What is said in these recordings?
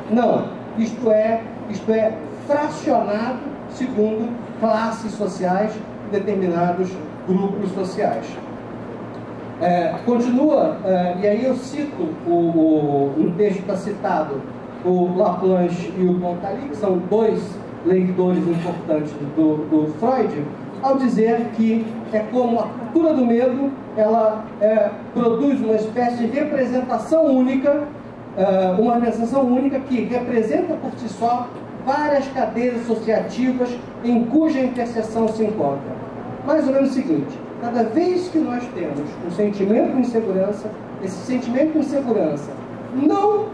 Não. Isto é fracionado segundo classes sociais e determinados grupos sociais. Continua, e aí eu cito um texto que está citado, o Laplanche e o Pontarlier, que são dois leitores importantes do Freud, ao dizer que é como a cultura do medo, ela produz uma espécie de representação única, que representa por si só várias cadeias associativas em cuja interseção se encontra. Mais ou menos o seguinte: cada vez que nós temos um sentimento de insegurança, esse sentimento de insegurança, não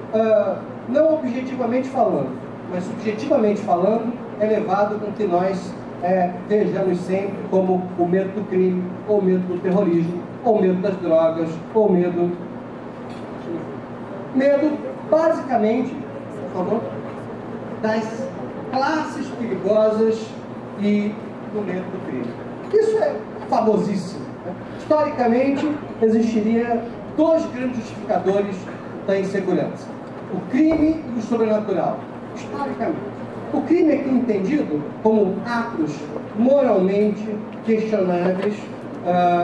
objetivamente falando, mas subjetivamente falando, é levado com que nós vejamos sempre como o medo do crime, ou o medo do terrorismo, ou o medo das drogas, ou o medo basicamente, por favor, das classes perigosas e do medo do crime. Isso é famosíssimo. Historicamente, existiria dois grandes justificadores da insegurança: o crime e o sobrenatural. Historicamente, o crime é entendido como atos moralmente questionáveis,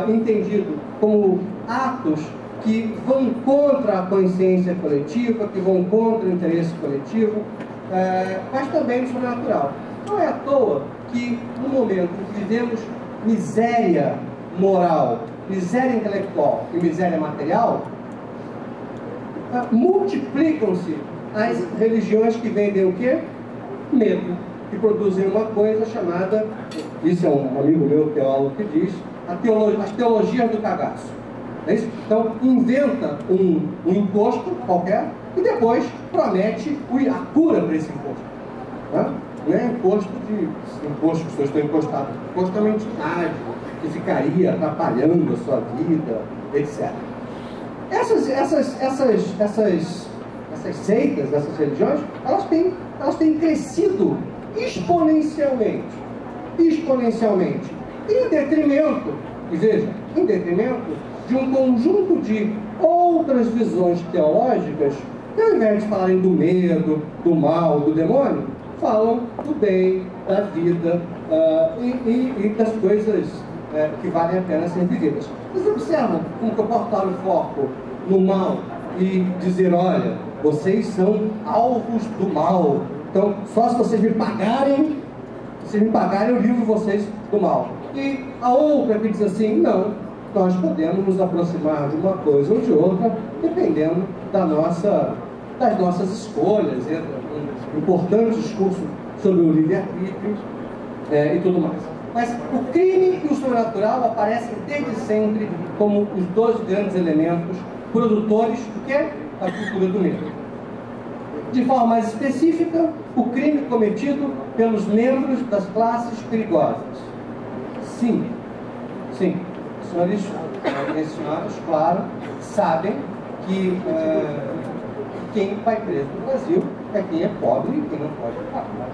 entendido como atos que vão contra a consciência coletiva, que vão contra o interesse coletivo, mas também no sobrenatural. Não é à toa que, no momento em que vivemos miséria moral, miséria intelectual e miséria material, multiplicam-se as religiões que vendem o quê? Medo, que produzem uma coisa chamada, isso é um amigo meu teólogo que diz, as teologias do cagaço. É isso? Então, inventa um imposto qualquer e depois promete a cura para esse imposto. Não é imposto que as pessoas estão encostadas, imposto da entidade que ficaria atrapalhando a sua vida, etc. Essas seitas, essas religiões, elas têm crescido exponencialmente, em detrimento, e veja, em detrimento de um conjunto de outras visões teológicas que, ao invés de falarem do medo, do mal, do demônio, falam do bem, da vida e das coisas que valem a pena ser vividas. Vocês observam como que eu posso dar o foco no mal e dizer: olha, vocês são alvos do mal, então só se vocês me pagarem, eu livro vocês do mal. E a outra que diz assim: não, nós podemos nos aproximar de uma coisa ou de outra, dependendo das nossas escolhas. Entra um importante discurso sobre o livre-arbítrio e tudo mais. Mas o crime e o sobrenatural aparecem desde sempre como os dois grandes elementos produtores do que é a cultura do medo. De forma mais específica, o crime cometido pelos membros das classes perigosas. Sim, os senhores mencionados, claro, sabem que quem vai preso no Brasil é quem é pobre e quem não pode pagar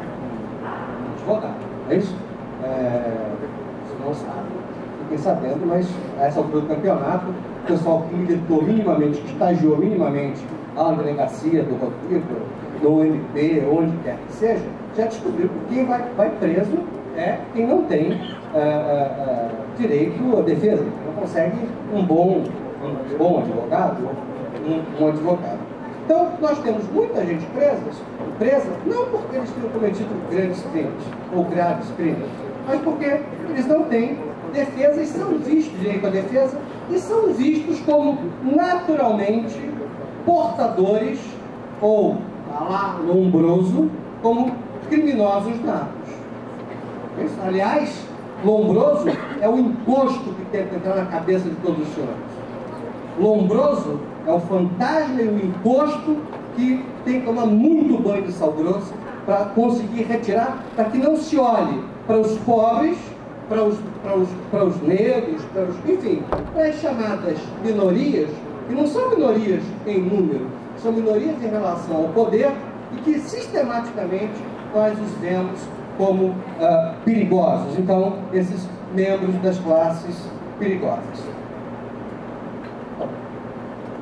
advogado. É isso? Vocês não sabem, fiquem sabendo, mas a essa altura do campeonato, o pessoal que militou minimamente, que estagiou minimamente lá na delegacia do Rodrigo, no MP, onde quer que seja, já descobriu que quem vai preso é quem não tem direito à defesa, não consegue um bom advogado, um advogado. Então, nós temos muita gente presa não porque eles tenham cometido grandes crimes ou graves crimes, mas porque eles não têm defesa e são vistos, direito à defesa, e são vistos como naturalmente portadores ou, lá, lombroso, como criminosos natos. Aliás, lombroso é o imposto que tenta entrar na cabeça de todos os senhores. Lombroso é o fantasma e o imposto que tem que tomar muito banho de sal grosso para conseguir retirar, para que não se olhe para os pobres, para os negros, enfim, para as chamadas minorias, que não são minorias em número, são minorias em relação ao poder e que sistematicamente nós os vemos como perigosos. Então, esses membros das classes perigosas.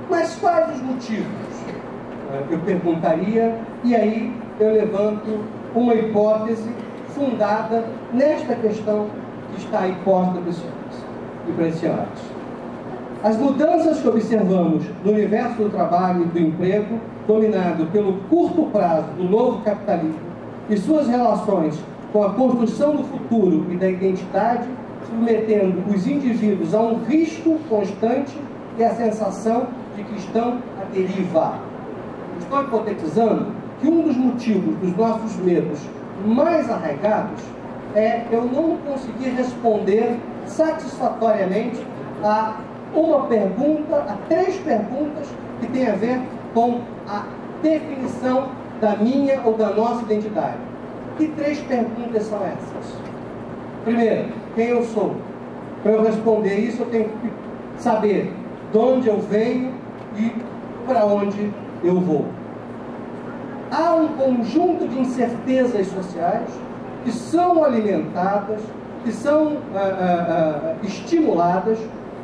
Mas quais os motivos eu perguntaria, e aí eu levanto uma hipótese fundada nesta questão que está aí posta para esse ângulo. As mudanças que observamos no universo do trabalho e do emprego, dominado pelo curto prazo do novo capitalismo e suas relações com a construção do futuro e da identidade, submetendo os indivíduos a um risco constante e a sensação de que estão à deriva. Estou hipotetizando que um dos motivos dos nossos medos mais arraigados é eu não conseguir responder satisfatoriamente a uma pergunta, a 3 perguntas que têm a ver com a definição da minha ou da nossa identidade. Que 3 perguntas são essas? Primeiro, quem eu sou? Para eu responder isso, eu tenho que saber de onde eu venho e para onde eu vou. Há um conjunto de incertezas sociais que são alimentadas, que são estimuladas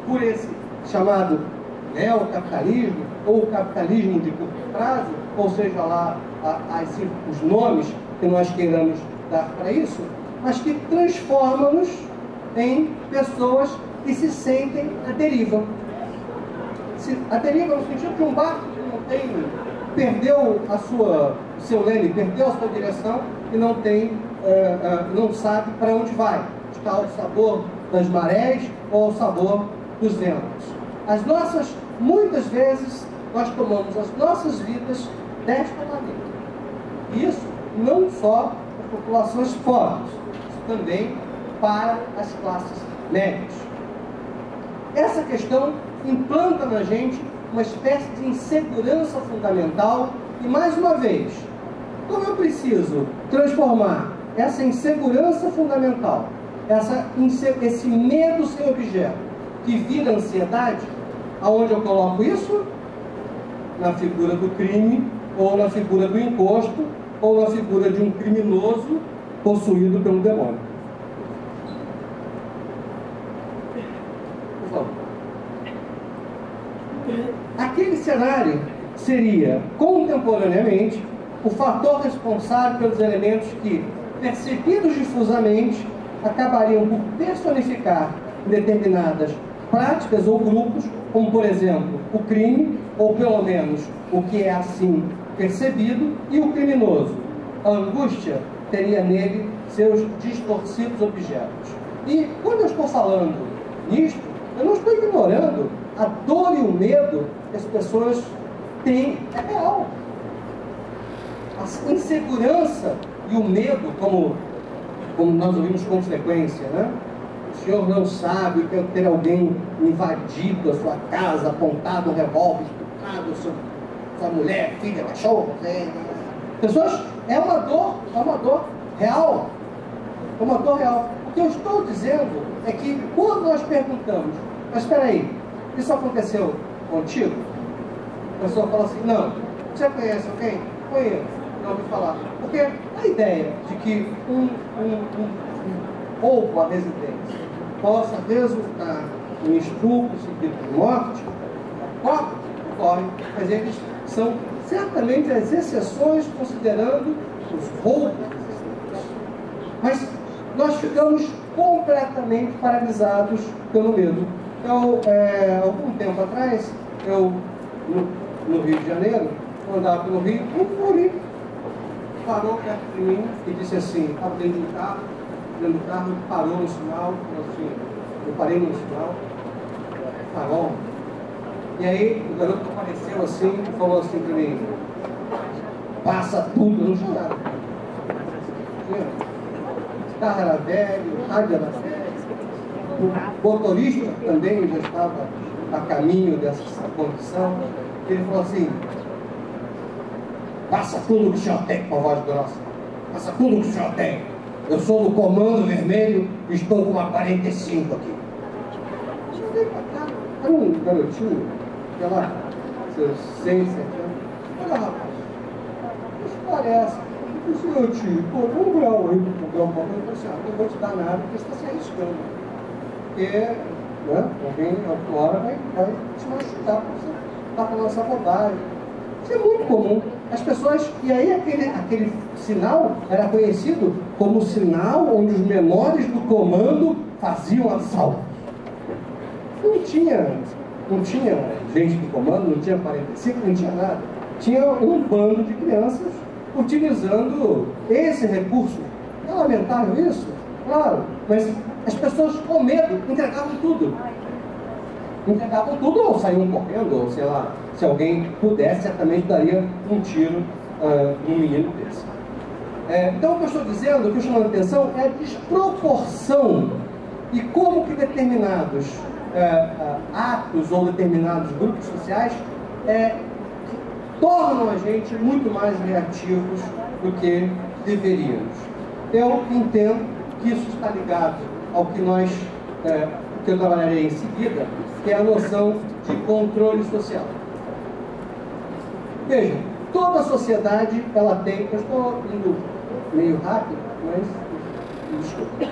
por esse chamado neocapitalismo ou capitalismo de curto prazo, ou seja lá os nomes que nós queiramos dar para isso, mas que transforma-nos em pessoas que se sentem à deriva. A deriva no sentido de um barco que não tem, perdeu o seu leme, perdeu a sua direção e não tem, não sabe para onde vai. Está ao sabor das marés ou ao sabor dos ventos. Muitas vezes, nós tomamos as nossas vidas desta maneira. Isso não só para populações pobres, isso também para as classes médias. Essa questão implanta na gente uma espécie de insegurança fundamental e, mais uma vez, como eu preciso transformar essa insegurança fundamental, esse medo sem objeto, que vira ansiedade, aonde eu coloco isso? Na figura do crime, ou na figura do imposto, ou na figura de um criminoso possuído pelo demônio. Por favor. Aquele cenário seria, contemporaneamente, o fator responsável pelos elementos que, percebidos difusamente, acabariam por personificar determinadas práticas ou grupos, como, por exemplo, o crime, ou pelo menos o que é assim percebido, e o criminoso. A angústia teria nele seus distorcidos objetos. E quando eu estou falando nisto, eu não estou ignorando a dor e o medo que as pessoas têm. É real. A insegurança e o medo, como nós ouvimos com frequência, né? O senhor não sabe que ter alguém invadido a sua casa, apontado um revólver, estuprado sua mulher, filha, cachorro. Pessoas, é uma dor real. É uma dor real. O que eu estou dizendo é que quando nós perguntamos, mas espera aí, isso aconteceu contigo? A pessoa fala assim, não. Você conhece alguém? Conheço. Não ouvi falar. Porque a ideia de que um roubo à residência possa resultar em estupro seguido de morte, ocorre, mas eles são certamente as exceções considerando os roubos. Mas nós ficamos completamente paralisados pelo medo. Então, algum tempo atrás, eu, no Rio de Janeiro, andava pelo Rio, um guri parou perto de mim e disse assim, estava dentro do carro, parou no sinal, assim, eu parei no sinal, parou. E aí o garoto apareceu assim e falou assim para mim, passa tudo no jantar. O carro era velho, o rádio era velho, o motorista também já estava a caminho dessa condição. Ele falou assim, passa tudo que o senhor tem, com a voz grossa, passa tudo que o senhor tem. Eu sou do Comando Vermelho e estou com uma 45 aqui. Eu olhei pra cá, era um garotinho, sei lá, seus 6, 7 anos. Olha, rapaz, que história é essa? Eu disse, meu tio, pô, vamos virar o rio para comprar um pouco. Eu falei assim, não vou te dar nada, porque você está se arriscando. Porque, né, alguém, outra hora, vai te machucar, porque você está falando essa bobagem. Isso é muito comum. As pessoas... E aí aquele sinal era conhecido como o sinal onde os menores do comando faziam assalto. Não tinha gente do comando, não tinha 45, não tinha nada. Tinha um bando de crianças utilizando esse recurso. É lamentável isso? Claro, mas as pessoas com medo entregavam tudo. Entregavam tudo ou saíam correndo, ou sei lá, se alguém pudesse, certamente daria um tiro num menino desse. Então o que eu estou dizendo, o que eu estou chamando a atenção é a desproporção e como que determinados atos ou determinados grupos sociais tornam a gente muito mais reativos do que deveríamos. Eu entendo que isso está ligado ao que que eu trabalharei em seguida, que é a noção de controle social. Vejam, toda sociedade, ela tem... Eu estou indo meio rápido, mas... desculpa.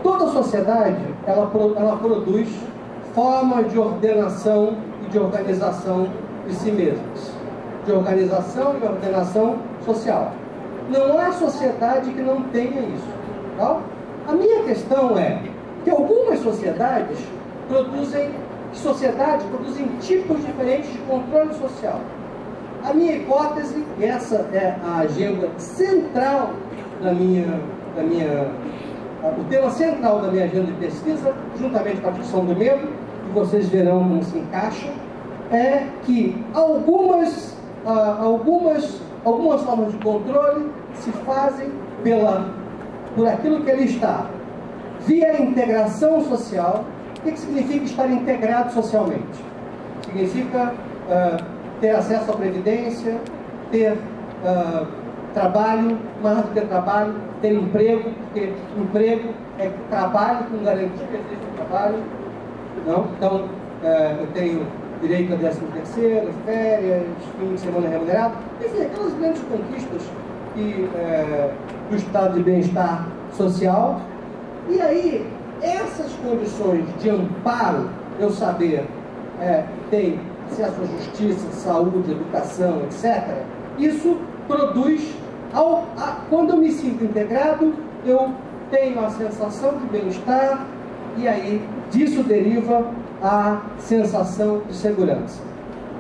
Toda sociedade, ela produz formas de ordenação e de organização de si mesmas. De organização e ordenação social. Não há sociedade que não tenha isso. Tá? A minha questão é que algumas sociedades produzem tipos diferentes de controle social. A minha hipótese, e essa é a agenda central o tema central da minha agenda de pesquisa, juntamente com a discussão do medo, que vocês verão como se encaixa, é que algumas formas de controle se fazem por aquilo que ele está, via integração social. O que significa estar integrado socialmente? Significa ter acesso à previdência, ter trabalho, mais do que trabalho, ter emprego, porque emprego é trabalho com garantia de trabalho. Não? Então, eu tenho direito a 13º, férias, fim de semana remunerado, enfim, aquelas grandes conquistas do estado de bem-estar social. E aí, essas condições de amparo, eu saber, tem acesso à justiça, saúde, educação, etc., isso produz, quando eu me sinto integrado, eu tenho a sensação de bem-estar, e aí disso deriva a sensação de segurança.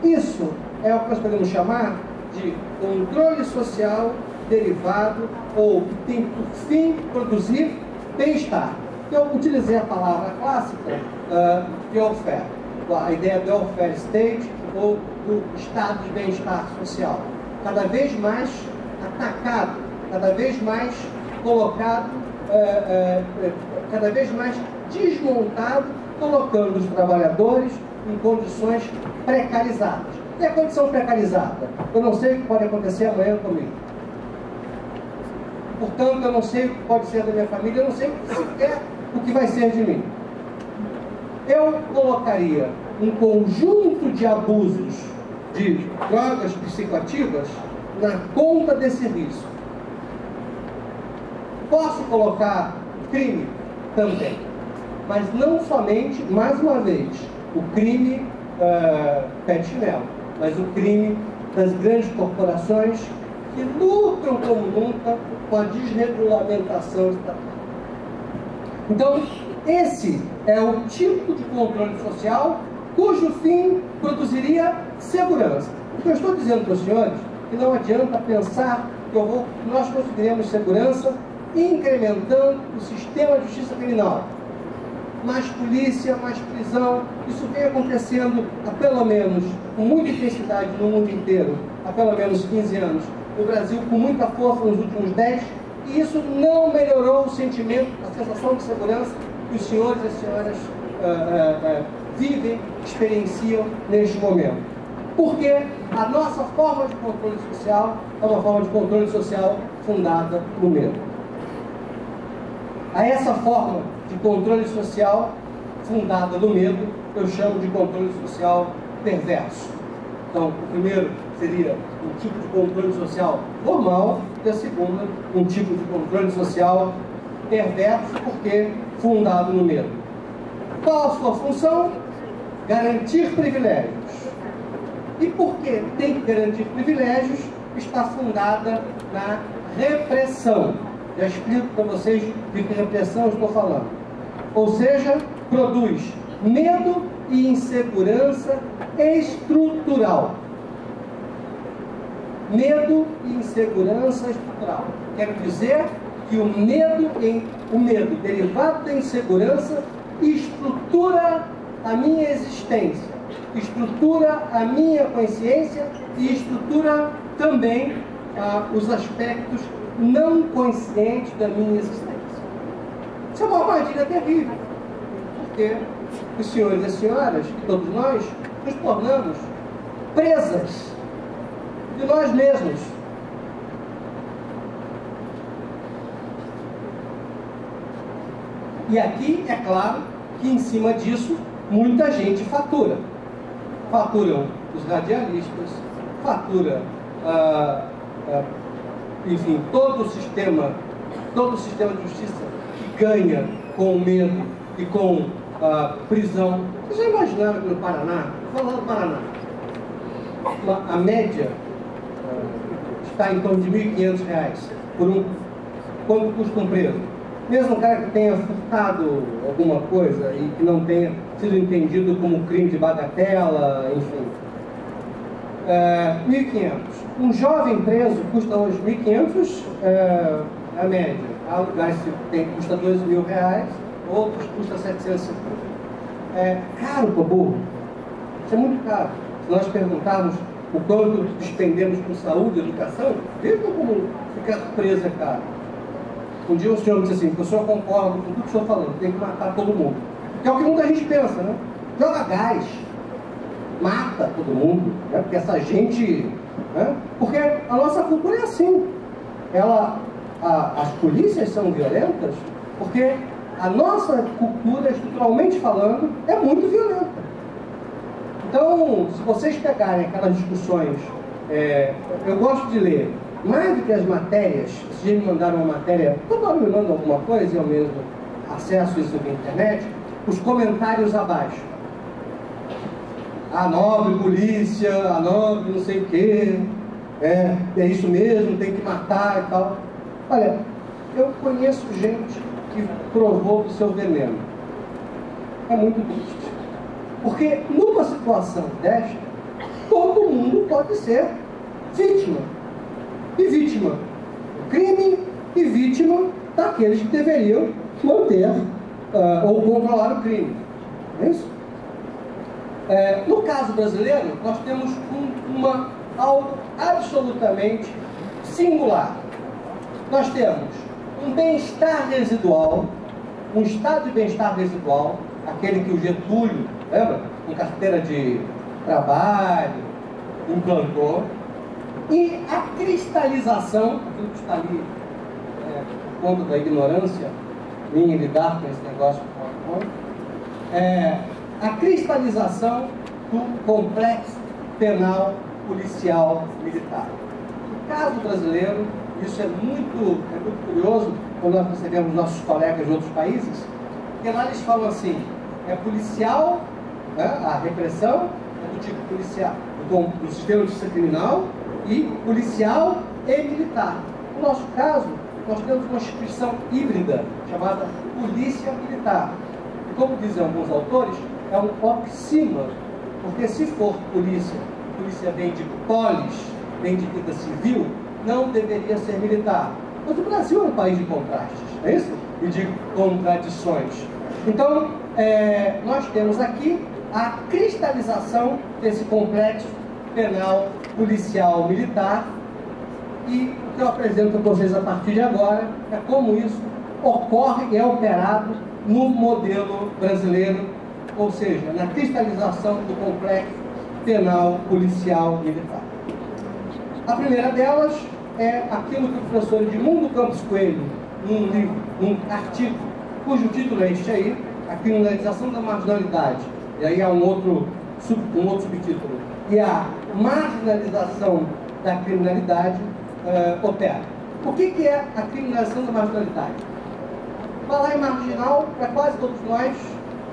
Isso é o que nós podemos chamar de controle social derivado, ou que tem por fim produzir bem-estar. Eu utilizei a palavra clássica welfare, a ideia do welfare state, ou do estado de bem-estar social, cada vez mais atacado, cada vez mais colocado, cada vez mais desmontado, colocando os trabalhadores em condições precarizadas. E a condição precarizada? Eu não sei o que pode acontecer amanhã comigo. Portanto, eu não sei o que pode ser da minha família, eu não sei sequer o que vai ser de mim. Eu colocaria um conjunto de abusos de drogas psicoativas na conta desse risco. Posso colocar crime? Também. Mas não somente, mais uma vez, o crime pé de chinelo, mas o crime das grandes corporações que lucram como nunca com a desregulamentação estatal. Então, esse é o tipo de controle social cujo fim produziria segurança. O que eu estou dizendo para os senhores é que não adianta pensar que nós conseguiremos segurança incrementando o sistema de justiça criminal. Mais polícia, mais prisão, isso vem acontecendo há pelo menos, com muita intensidade no mundo inteiro, há pelo menos 15 anos. No Brasil, com muita força nos últimos 10, e isso não melhorou o sentimento, a sensação de segurança que os senhores e as senhoras vivem, experienciam neste momento. Porque a nossa forma de controle social é uma forma de controle social fundada no medo. A essa forma de controle social fundada no medo, eu chamo de controle social perverso. Então, o primeiro seria um tipo de controle social normal, e a segunda, um tipo de controle social perverso, porque fundado no medo. Qual a sua função? Garantir privilégios. e porque tem que garantir privilégios, está fundada na repressão. Já explico para vocês de que repressão eu estou falando. Ou seja, produz medo e insegurança estrutural. Medo e insegurança estrutural. Quero dizer que o medo derivado da insegurança estrutura a minha existência, estrutura a minha consciência e estrutura também os aspectos não conscientes da minha existência. Isso é uma armadilha terrível, porque os senhores e as senhoras, todos nós, nos tornamos presas de nós mesmos. E aqui, é claro, que em cima disso, muita gente fatura. Faturam os radialistas, fatura, enfim, todo o sistema de justiça que ganha com medo e com prisão. Vocês já imaginaram que no Paraná, vou falar do Paraná, a média está em torno de R$ 1.500 quanto custa um preso? Mesmo o cara que tenha furtado alguma coisa e que não tenha sido entendido como crime de bagatela, enfim. 1.500. Um jovem preso custa hoje 1.500, a média. Há lugares que custa R$ 2.000, outros custa 750. É caro para burro. Isso é muito caro. Se nós perguntarmos o quanto despendemos com saúde e educação, vejam como ficar preso é caro. Um dia o senhor disse assim, o senhor concorda com tudo que o senhor falando, tem que matar todo mundo. Que é o que muita gente pensa, né? Joga gás, mata todo mundo, né? Porque essa gente... Né? Porque a nossa cultura é assim. As polícias são violentas porque a nossa cultura, estruturalmente falando, é muito violenta. Então, se vocês pegarem aquelas discussões, eu gosto de ler, mais do que as matérias, se me mandaram uma matéria, toda hora me mandam alguma coisa e eu mesmo acesso isso na internet, os comentários abaixo. A nobre polícia, a nobre não sei o quê, é isso mesmo, tem que matar e tal. Olha, eu conheço gente que provou do seu veneno. É muito triste. Porque numa situação desta, todo mundo pode ser vítima. E vítima do crime e vítima daqueles que deveriam manter ou controlar o crime. Não é isso? No caso brasileiro, nós temos algo absolutamente singular. Nós temos um bem-estar residual, um estado de bem-estar residual, aquele que o Getúlio, lembra? Com carteira de trabalho, implantou, e a cristalização, aquilo que está ali, por conta da ignorância minha em lidar com esse negócio, a cristalização do complexo penal, policial, militar. No caso brasileiro, isso é muito curioso, quando nós recebemos nossos colegas de outros países, porque lá eles falam assim, policial, né, a repressão é do tipo policial, do sistema de justiça criminal, e policial e militar. No nosso caso, nós temos uma instituição híbrida, chamada polícia militar. E como dizem alguns autores, é um oxímoro, porque se for polícia vem de polis, vem de vida civil, não deveria ser militar. Mas o Brasil é um país de contrastes, não é isso? E de contradições. Então, nós temos aqui a cristalização desse complexo penal, policial, militar, e o que eu apresento para vocês a partir de agora é como isso ocorre e é operado no modelo brasileiro, ou seja, na cristalização do complexo penal, policial, militar. A primeira delas é aquilo que o professor Edmundo Campos Coelho, num livro, num artigo, cujo título é este aí, a criminalização da marginalidade, e aí há um outro subtítulo, e a marginalização da criminalidade opera. O que é a criminalização da marginalidade? Falar em marginal, para quase todos nós,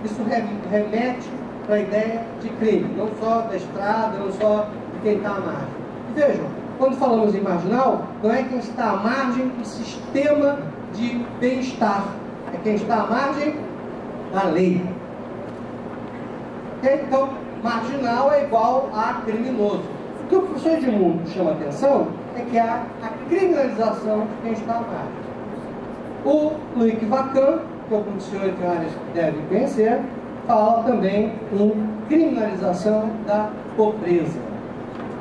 isso remete para a ideia de crime, não só da estrada, não só de quem está à margem. E vejam, quando falamos em marginal, não é quem está à margem do sistema de bem-estar, é quem está à margem da lei. Então, marginal é igual a criminoso. O que o professor Edmundo chama a atenção é que há a criminalização de quem está à margem. O Loïc Wacam, que alguns dos senhores devem conhecer, fala também em criminalização da pobreza.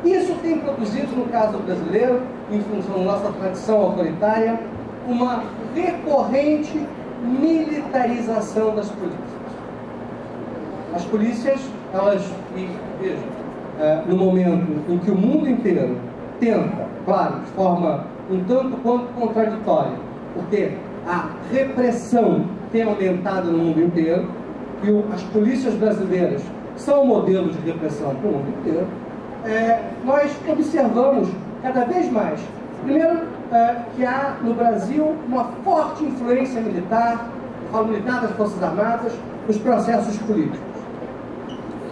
Isso tem produzido, no caso brasileiro, em função da nossa tradição autoritária, uma recorrente militarização das polícias. As polícias, elas, vejam, no momento em que o mundo inteiro tenta, claro, de forma um tanto quanto contraditória, porque a repressão tem aumentado no mundo inteiro, e as polícias brasileiras são modelos de repressão para o mundo inteiro, nós observamos cada vez mais, primeiro, que há no Brasil uma forte influência militar, falo militar das Forças Armadas, nos processos políticos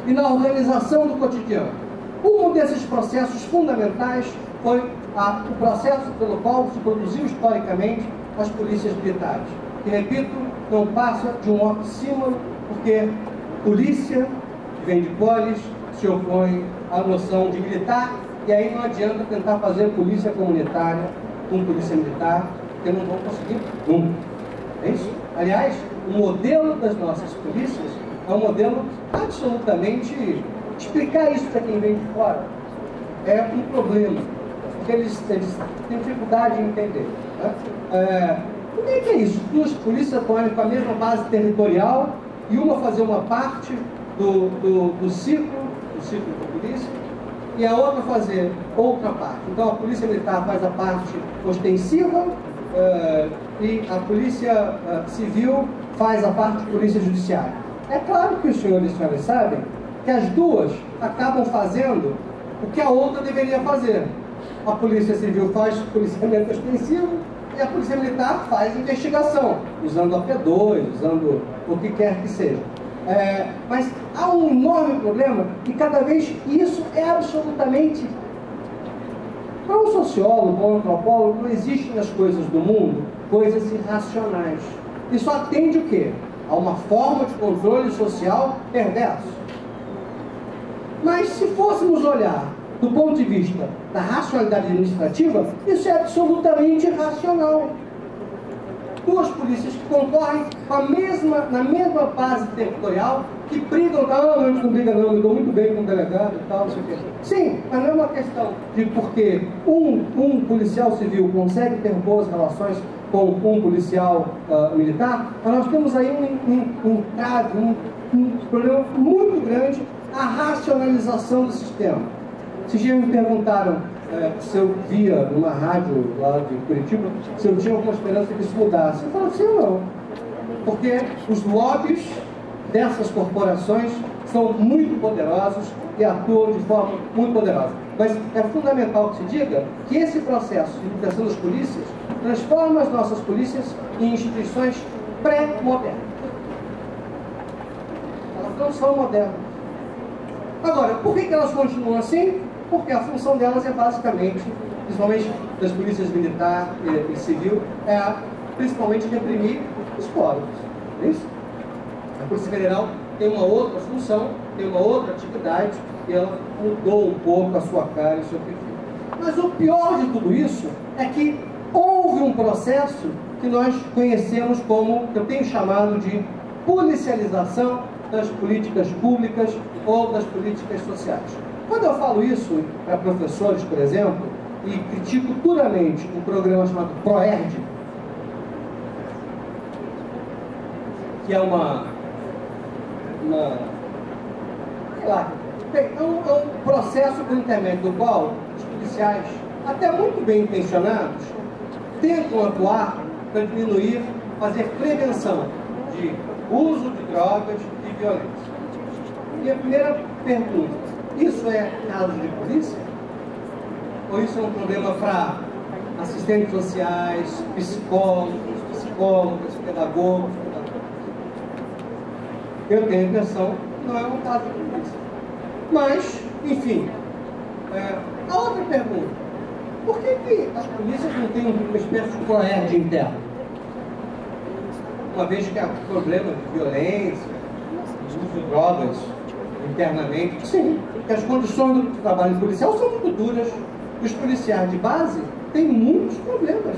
e na organização do cotidiano. Um desses processos fundamentais foi o processo pelo qual se produziu historicamente as polícias militares, que, repito, não passa de um oxímoro, porque polícia, que vem de polis, se opõe à noção de militar, e aí não adianta tentar fazer polícia comunitária com polícia militar, porque não vão conseguir nunca. É isso? Aliás, o modelo das nossas polícias é um modelo absolutamente... Explicar isso para quem vem de fora é um problema, porque eles têm dificuldade em entender. Né? O que é isso? Duas polícias atuarem com a mesma base territorial e uma fazer uma parte do ciclo da polícia e a outra fazer outra parte. Então a polícia militar faz a parte ostensiva e a polícia civil faz a parte de polícia judiciária. É claro que os senhores e senhoras sabem que as duas acabam fazendo o que a outra deveria fazer. A polícia civil faz policiamento ostensivo e a polícia militar faz investigação, usando a P2, usando o que quer que seja. Mas há um enorme problema e cada vez isso é absolutamente... Para um sociólogo, para um antropólogo, não existem nas coisas do mundo coisas irracionais. Isso atende o quê? A uma forma de controle social perverso. Mas se fôssemos olhar do ponto de vista da racionalidade administrativa, isso é absolutamente irracional. Duas polícias que concorrem com na mesma base territorial, que brigam, não, a gente não briga não, eu dou muito bem com o delegado e tal, não sei o quê. Sim, mas não é uma questão de porque um policial civil consegue ter boas relações com um policial militar, mas nós temos aí um problema muito grande, a racionalização do sistema. Esses dias me perguntaram se eu via numa rádio lá de Curitiba, se eu tinha alguma esperança que isso mudasse. Eu falo sim ou não. Porque os lobbies dessas corporações são muito poderosos e atuam de forma muito poderosa. Mas é fundamental que se diga que esse processo de liberação das polícias transforma as nossas polícias em instituições pré-modernas. Elas não são modernas. Agora, por que elas continuam assim? Porque a função delas é basicamente, principalmente das polícias militar e civil, principalmente reprimir os povos. É isso? A Polícia Federal tem uma outra função, tem uma outra atividade, e ela mudou um pouco a sua cara e o seu perfil. Mas o pior de tudo isso é que houve um processo que nós conhecemos como, que eu tenho chamado de policialização das políticas públicas ou das políticas sociais. Quando eu falo isso para professores, por exemplo, e critico duramente um programa chamado ProERD, que é é um processo por intermédio do qual os policiais, até muito bem intencionados, tentam atuar para diminuir, fazer prevenção de uso de drogas e violência. E a primeira pergunta: isso é caso de polícia? Ou isso é um problema para assistentes sociais, psicólogos, psicólogas, pedagogos? Eu tenho a impressão não é um caso de polícia. Mas, enfim, a outra pergunta: por que as polícias não têm uma espécie de colégio interno? Uma vez que há problema de violência, de uso de drogas internamente, sim, porque as condições do trabalho policial são muito duras. Os policiais de base têm muitos problemas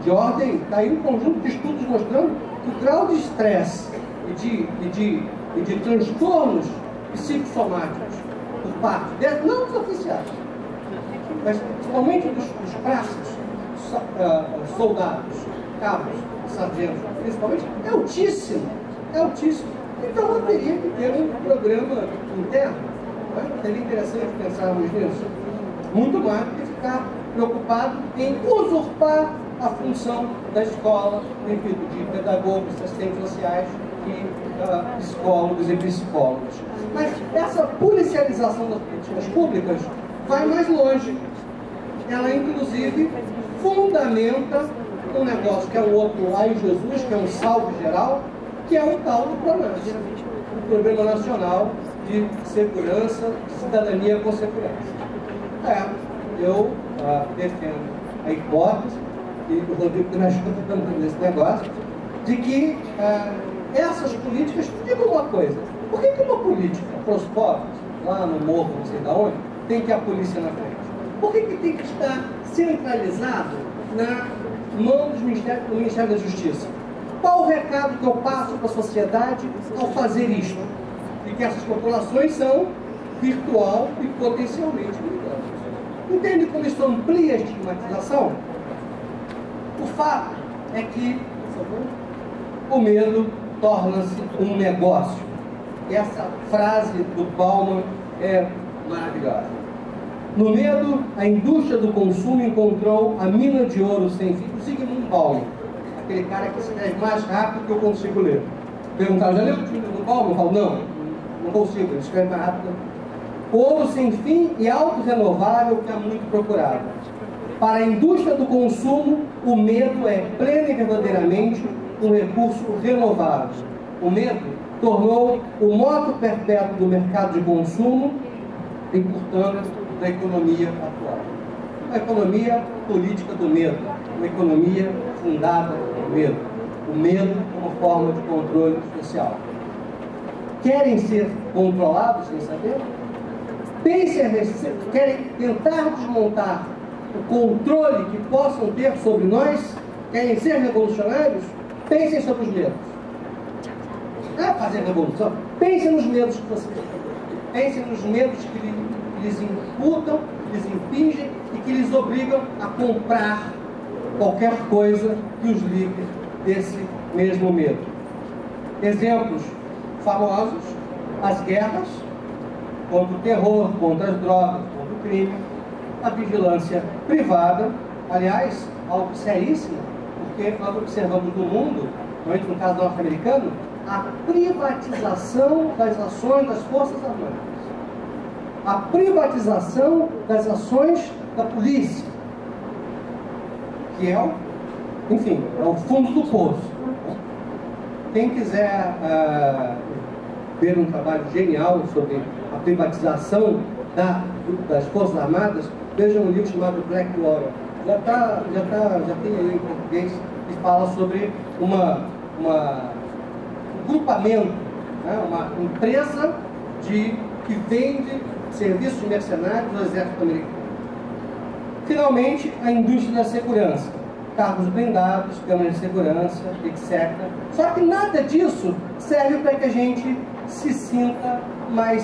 de ordem. Está aí um conjunto de estudos mostrando que o grau de estresse e de transtornos psicossomáticos por parte deles, não dos oficiais, mas principalmente dos praças, soldados, cabos, sargentos, principalmente, é altíssimo. É altíssimo. Então eu teria que ter um programa interno. Seria interessante pensarmos nisso. Muito mais do que ficar preocupado em usurpar a função da escola, enfim, de pedagogos, assistentes sociais e psicólogos e psicólogos. Mas essa policialização das políticas públicas vai mais longe. Ela, inclusive, fundamenta um negócio que é o outro lá em Jesus, que é um salve geral, que é o tal do PRONASSE, o Programa Nacional de Segurança, de Cidadania com Segurança. Eu defendo a hipótese, e o Rodrigo está ajudando nesse negócio, de que essas políticas, digo uma coisa: por que uma política para os pobres, lá no morro, não sei de onde, tem que ir a polícia na frente? Por que tem que estar centralizado na mão do Ministério da Justiça? Qual o recado que eu passo para a sociedade ao fazer isto? De que essas populações são virtual e potencialmente perigosas. Entende como isso amplia a estigmatização? O fato é que o medo torna-se um negócio. E essa frase do Bauman é maravilhosa. No medo, a indústria do consumo encontrou a mina de ouro sem fim. O Zygmunt Bauman, aquele cara que escreve mais rápido que eu consigo ler. Perguntaram: já leu o livro do Bauman? Eu falo: não consigo, ele escreve mais rápido. Ouro sem fim e autorrenovável que é muito procurado. Para a indústria do consumo, o medo é pleno e verdadeiramente um recurso renovável. O medo tornou o moto perpétuo do mercado de consumo e, portanto, da economia atual. Uma economia política do medo, uma economia fundada no medo. O medo como forma de controle social. Querem ser controlados sem saber? Querem tentar desmontar o controle que possam ter sobre nós? Querem ser revolucionários? Pensem sobre os medos. Não é fazer revolução. Pensem nos medos que vocês têm. Pensem nos medos que lhes imputam, lhes impingem e que lhes obrigam a comprar qualquer coisa que os livre desse mesmo medo. Exemplos famosos: as guerras contra o terror, contra as drogas, contra o crime, a vigilância privada, aliás, algo seríssimo, porque nós observamos no mundo, principalmente no caso norte-americano, a privatização das ações das Forças Armadas, a privatização das ações da polícia, que é o fundo do poço. Quem quiser ver um trabalho genial sobre a privatização das Forças Armadas, veja um livro chamado Blackwater. Já tem aí em português, que fala sobre um grupamento, né, uma empresa que vende serviços de mercenários do exército americano. Finalmente, a indústria da segurança. Carros blindados, câmeras de segurança, etc. Só que nada disso serve para que a gente se sinta mais